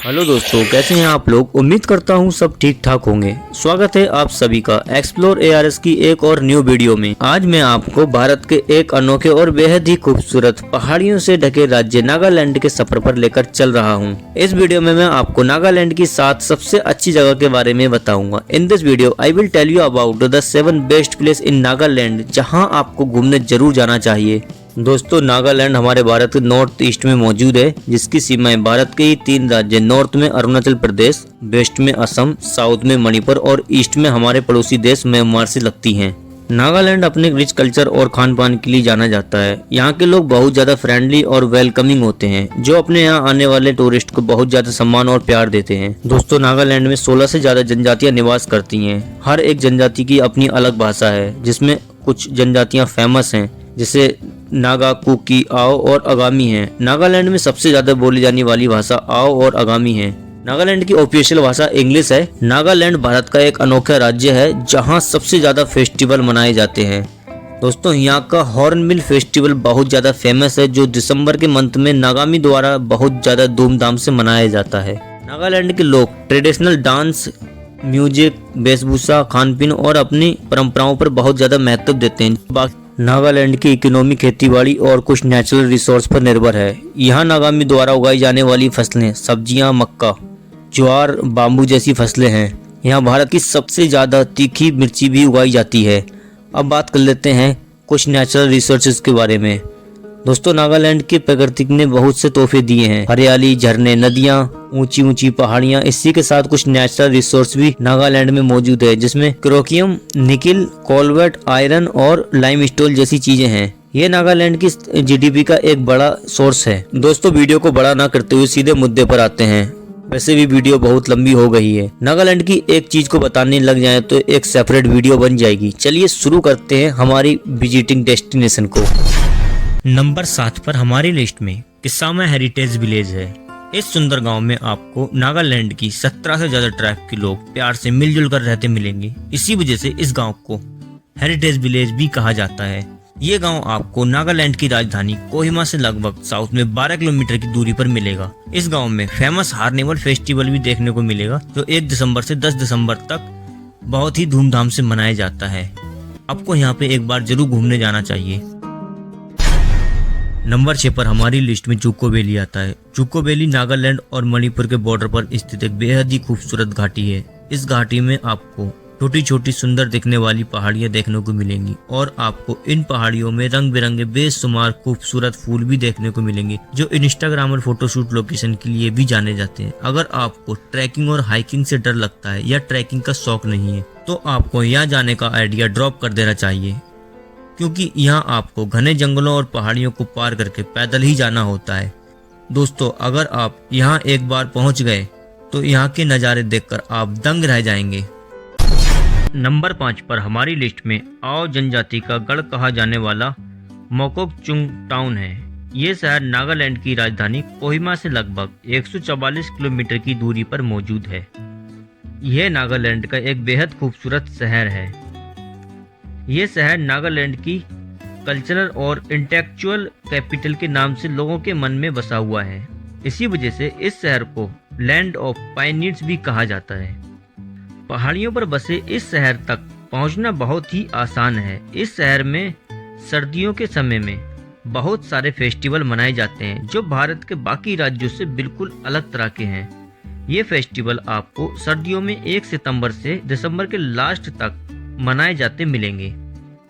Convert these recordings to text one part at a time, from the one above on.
Hello दोस्तों, कैसे हैं आप लोग। उम्मीद करता हूं सब ठीक ठाक होंगे। स्वागत है आप सभी का एक्सप्लोर एआरएस की एक और न्यू वीडियो में। आज मैं आपको भारत के एक अनोखे और बेहद ही खूबसूरत पहाड़ियों से ढके राज्य नागालैंड के सफर पर लेकर चल रहा हूं। इस वीडियो में मैं आपको नागालैंड की 7 सबसे अच्छी जगह के बारे में बताऊंगा। In this video I will tell you about the 7 best place in Nagaland जहाँ आपको घूमने जरूर जाना चाहिए। दोस्तों, नागालैंड हमारे भारत के नॉर्थ ईस्ट में मौजूद है, जिसकी सीमाएं भारत के ही 3 राज्य नॉर्थ में अरुणाचल प्रदेश, वेस्ट में असम, साउथ में मणिपुर और ईस्ट में हमारे पड़ोसी देश म्यांमार से लगती हैं। नागालैंड अपने रिच कल्चर और खान पान के लिए जाना जाता है। यहाँ के लोग बहुत ज्यादा फ्रेंडली और वेलकमिंग होते हैं, जो अपने यहाँ आने वाले टूरिस्ट को बहुत ज्यादा सम्मान और प्यार देते हैं। दोस्तों, नागालैंड में 16 से ज्यादा जनजातियां निवास करती हैं। हर एक जनजाति की अपनी अलग भाषा है, जिसमें कुछ जनजातियां फेमस हैं, जैसे नागा, कुकी, आओ और आगामी हैं। नागालैंड में सबसे ज्यादा बोली जाने वाली भाषा आओ और आगामी है। नागालैंड की ऑफिशियल भाषा इंग्लिश है। नागालैंड भारत का एक अनोखा राज्य है, जहां सबसे ज्यादा फेस्टिवल मनाए जाते हैं। दोस्तों, यहाँ का हॉर्नबिल फेस्टिवल बहुत ज्यादा फेमस है, जो दिसंबर के मंथ में नागामी द्वारा बहुत ज्यादा धूमधाम से मनाया जाता है। नागालैंड के लोग ट्रेडिशनल डांस, म्यूजिक, वेशभूषा, खान पीन और अपनी परंपराओं पर बहुत ज्यादा महत्व देते हैं। नागालैंड की इकोनॉमी खेतीबाड़ी और कुछ नेचुरल रिसोर्स पर निर्भर है। यहाँ नागामी द्वारा उगाई जाने वाली फसलें, सब्जियां, मक्का, ज्वार, बाम्बू जैसी फसलें हैं। यहाँ भारत की सबसे ज्यादा तीखी मिर्ची भी उगाई जाती है। अब बात कर लेते हैं कुछ नेचुरल रिसोर्सेज के बारे में। दोस्तों, नागालैंड की प्रकृति ने बहुत से तोहफे दिए हैं। हरियाली, झरने, नदियाँ, ऊंची ऊंची पहाड़ियाँ, इसी के साथ कुछ नेचुरल रिसोर्स भी नागालैंड में मौजूद है, जिसमें क्रोकियम, निकिल, कोलवेट, आयरन और लाइमस्टोन जैसी चीजें हैं। ये नागालैंड की जीडीपी का एक बड़ा सोर्स है। दोस्तों, वीडियो को बड़ा ना करते हुए सीधे मुद्दे पर आते हैं। वैसे भी वीडियो बहुत लंबी हो गई है। नागालैंड की एक चीज को बताने लग जाए तो एक सेपरेट वीडियो बन जाएगी। चलिए शुरू करते हैं हमारी विजिटिंग डेस्टिनेशन को। नंबर 7 पर हमारी लिस्ट में किसामा हेरिटेज विलेज है। इस सुंदर गांव में आपको नागालैंड की 17 से ज्यादा ट्राइब के लोग प्यार से मिलजुल कर रहते मिलेंगे। इसी वजह से इस गांव को हेरिटेज विलेज भी कहा जाता है। ये गांव आपको नागालैंड की राजधानी कोहिमा से लगभग साउथ में 12 किलोमीटर की दूरी पर मिलेगा। इस गांव में फेमस हार्निवल फेस्टिवल भी देखने को मिलेगा, जो 1 दिसंबर से 10 दिसंबर तक बहुत ही धूमधाम से मनाया जाता है। आपको यहाँ पे एक बार जरूर घूमने जाना चाहिए। नंबर 6 पर हमारी लिस्ट में जुको वैली आता है। जुको वैली नागालैंड और मणिपुर के बॉर्डर पर स्थित एक बेहद ही खूबसूरत घाटी है। इस घाटी में आपको छोटी छोटी सुंदर दिखने वाली पहाड़ियां देखने को मिलेंगी और आपको इन पहाड़ियों में रंग बिरंगे बेशुमार खूबसूरत फूल भी देखने को मिलेंगे, जो इंस्टाग्राम और फोटोशूट लोकेशन के लिए भी जाने जाते हैं। अगर आपको ट्रैकिंग और हाइकिंग से डर लगता है या ट्रैकिंग का शौक नहीं है, तो आपको यहाँ जाने का आइडिया ड्रॉप कर देना चाहिए, क्योंकि यहाँ आपको घने जंगलों और पहाड़ियों को पार करके पैदल ही जाना होता है। दोस्तों, अगर आप यहाँ एक बार पहुँच गए तो यहाँ के नज़ारे देखकर आप दंग रह जाएंगे। नंबर 5 पर हमारी लिस्ट में आओ जनजाति का गढ़ कहा जाने वाला मोकोकचुंग टाउन है। ये शहर नागालैंड की राजधानी कोहिमा से लगभग 144 किलोमीटर की दूरी पर मौजूद है। यह नागालैंड का एक बेहद खूबसूरत शहर है। ये शहर नागालैंड की कल्चरल और इंटेलेक्चुअल कैपिटल के नाम से लोगों के मन में बसा हुआ है। इसी वजह से इस शहर को लैंड ऑफ पायनियर्स भी कहा जाता है। पहाड़ियों पर बसे इस शहर तक पहुंचना बहुत ही आसान है। इस शहर में सर्दियों के समय में बहुत सारे फेस्टिवल मनाए जाते हैं, जो भारत के बाकी राज्यों से बिल्कुल अलग तरह के हैं। ये फेस्टिवल आपको सर्दियों में 1 सितंबर से दिसंबर के लास्ट तक मनाए जाते मिलेंगे।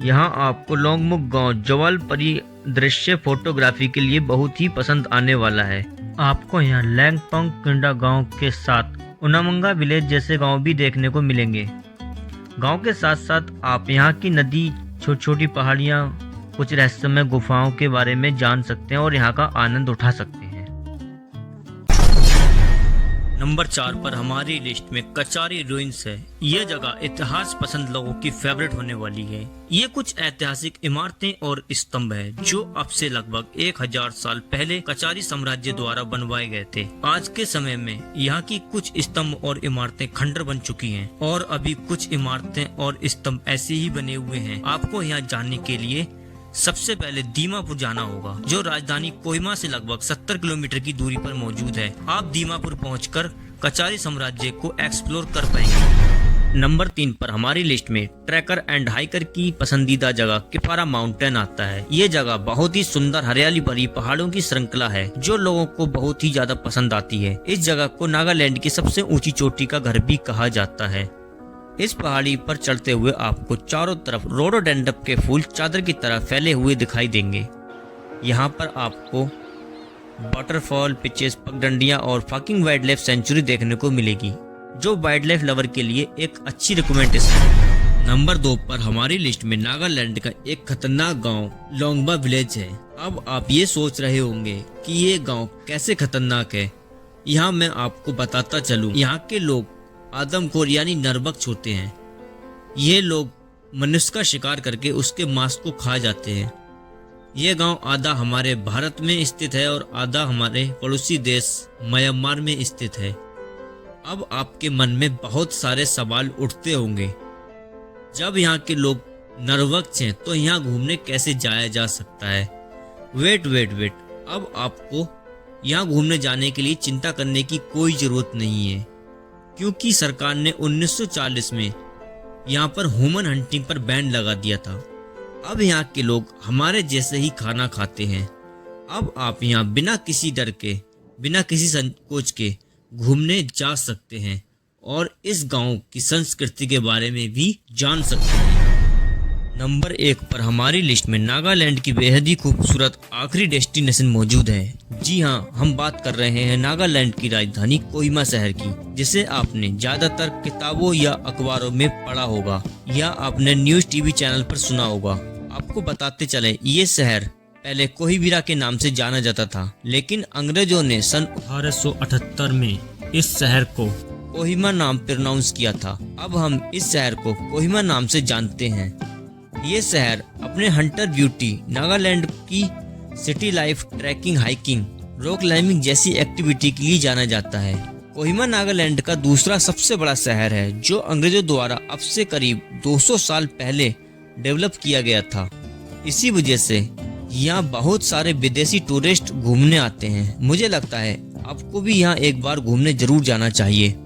यहाँ आपको लोंगमुख गांव जवाल परिदृश्य फोटोग्राफी के लिए बहुत ही पसंद आने वाला है। आपको यहाँ लैंगपोंग किंडा गांव के साथ उनामंगा विलेज जैसे गांव भी देखने को मिलेंगे। गांव के साथ साथ आप यहाँ की नदी, छोटी छोटी पहाड़ियाँ, कुछ रहस्यमय गुफाओं के बारे में जान सकते हैं और यहाँ का आनंद उठा सकते हैं। नंबर 4 पर हमारी लिस्ट में कचारी रुइंस है। यह जगह इतिहास पसंद लोगों की फेवरेट होने वाली है। ये कुछ ऐतिहासिक इमारतें और स्तंभ है, जो अब से लगभग 1000 साल पहले कचारी साम्राज्य द्वारा बनवाए गए थे। आज के समय में यहाँ की कुछ स्तंभ और इमारतें खंडर बन चुकी हैं और अभी कुछ इमारतें और स्तंभ ऐसे ही बने हुए हैं। आपको यहाँ जाने के लिए सबसे पहले दीमापुर जाना होगा, जो राजधानी कोहिमा से लगभग 70 किलोमीटर की दूरी पर मौजूद है। आप दीमापुर पहुंचकर कचारी साम्राज्य को एक्सप्लोर कर पाएंगे। नंबर 3 पर हमारी लिस्ट में ट्रैकर एंड हाइकर की पसंदीदा जगह किपारा माउंटेन आता है। ये जगह बहुत ही सुंदर हरियाली भरी पहाड़ों की श्रृंखला है, जो लोगों को बहुत ही ज्यादा पसंद आती है। इस जगह को नागालैंड की सबसे ऊंची चोटी का घर भी कहा जाता है। इस पहाड़ी पर चढ़ते हुए आपको चारों तरफ रोडोडेंड्रन के फूल चादर की तरह फैले हुए दिखाई देंगे। यहाँ पर आपको वाटरफॉल, पिचेस, पगडंडियां और फकिंग वाइल्ड लाइफ सेंचुरी देखने को मिलेगी, जो वाइल्ड लाइफ लवर के लिए एक अच्छी रिकमेंडेशन है। नंबर 2 पर हमारी लिस्ट में नागालैंड का एक खतरनाक गांव लोंगबा विलेज है। अब आप ये सोच रहे होंगे कि ये गांव कैसे खतरनाक है। यहाँ मैं आपको बताता चलूँ। यहाँ के लोग आदमखोर यानी नरभक्ष होते हैं। ये लोग मनुष्य का शिकार करके उसके मांस को खा जाते हैं। ये गांव आधा हमारे भारत में स्थित है और आधा हमारे पड़ोसी देश म्यांमार में स्थित है। अब आपके मन में बहुत सारे सवाल उठते होंगे, जब यहाँ के लोग नरभक्ष हैं तो यहाँ घूमने कैसे जाया जा सकता है। वेट, अब आपको यहाँ घूमने जाने के लिए चिंता करने की कोई जरूरत नहीं है, क्योंकि सरकार ने 1940 में यहाँ पर ह्यूमन हंटिंग पर बैन लगा दिया था। अब यहाँ के लोग हमारे जैसे ही खाना खाते हैं। अब आप यहाँ बिना किसी डर के, बिना किसी संकोच के घूमने जा सकते हैं और इस गांव की संस्कृति के बारे में भी जान सकते हैं। नंबर 1 पर हमारी लिस्ट में नागालैंड की बेहद ही खूबसूरत आखिरी डेस्टिनेशन मौजूद है। जी हाँ, हम बात कर रहे हैं नागालैंड की राजधानी कोहिमा शहर की, जिसे आपने ज्यादातर किताबों या अखबारों में पढ़ा होगा या आपने न्यूज टीवी चैनल पर सुना होगा। आपको बताते चले, ये शहर पहले कोहिबीरा के नाम से जाना जाता था, लेकिन अंग्रेजों ने सन 1878 में इस शहर को कोहिमा नाम प्रोनाउंस किया था। अब हम इस शहर को कोहिमा नाम से जानते हैं। ये शहर अपने हंटर ब्यूटी, नागालैंड की city life, trekking, hiking, rock climbing जैसी एक्टिविटी के लिए जाना जाता है। कोहिमा नागालैंड का दूसरा सबसे बड़ा शहर है, जो अंग्रेजों द्वारा अब से करीब 200 साल पहले डेवलप किया गया था। इसी वजह से यहाँ बहुत सारे विदेशी टूरिस्ट घूमने आते हैं। मुझे लगता है आपको भी यहाँ एक बार घूमने जरूर जाना चाहिए।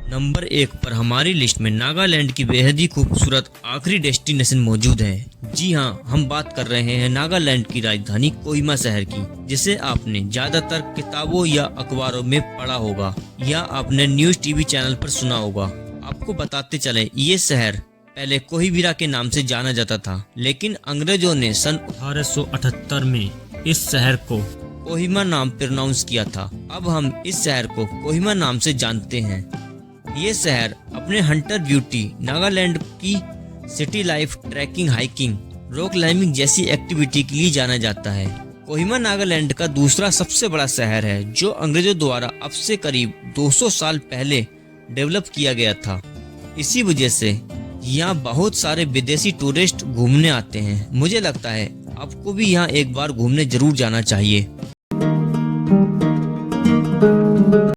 नंबर 1 पर हमारी लिस्ट में नागालैंड की बेहद ही खूबसूरत आखिरी डेस्टिनेशन मौजूद है। जी हाँ, हम बात कर रहे हैं नागालैंड की राजधानी कोहिमा शहर की, जिसे आपने ज्यादातर किताबों या अखबारों में पढ़ा होगा या आपने न्यूज टीवी चैनल पर सुना होगा। आपको बताते चले, ये शहर पहले कोहिबीरा के नाम से जाना जाता था, लेकिन अंग्रेजों ने सन 1878 में इस शहर को कोहिमा नाम प्रोनाउंस किया था। अब हम इस शहर को कोहिमा नाम से जानते हैं। ये शहर अपने हंटर ब्यूटी, नागालैंड की city life, trekking, hiking, rock climbing जैसी एक्टिविटी के लिए जाना जाता है। कोहिमा नागालैंड का दूसरा सबसे बड़ा शहर है, जो अंग्रेजों द्वारा अब से करीब 200 साल पहले डेवलप किया गया था। इसी वजह से यहाँ बहुत सारे विदेशी टूरिस्ट घूमने आते हैं। मुझे लगता है आपको भी यहाँ एक बार घूमने जरूर जाना चाहिए।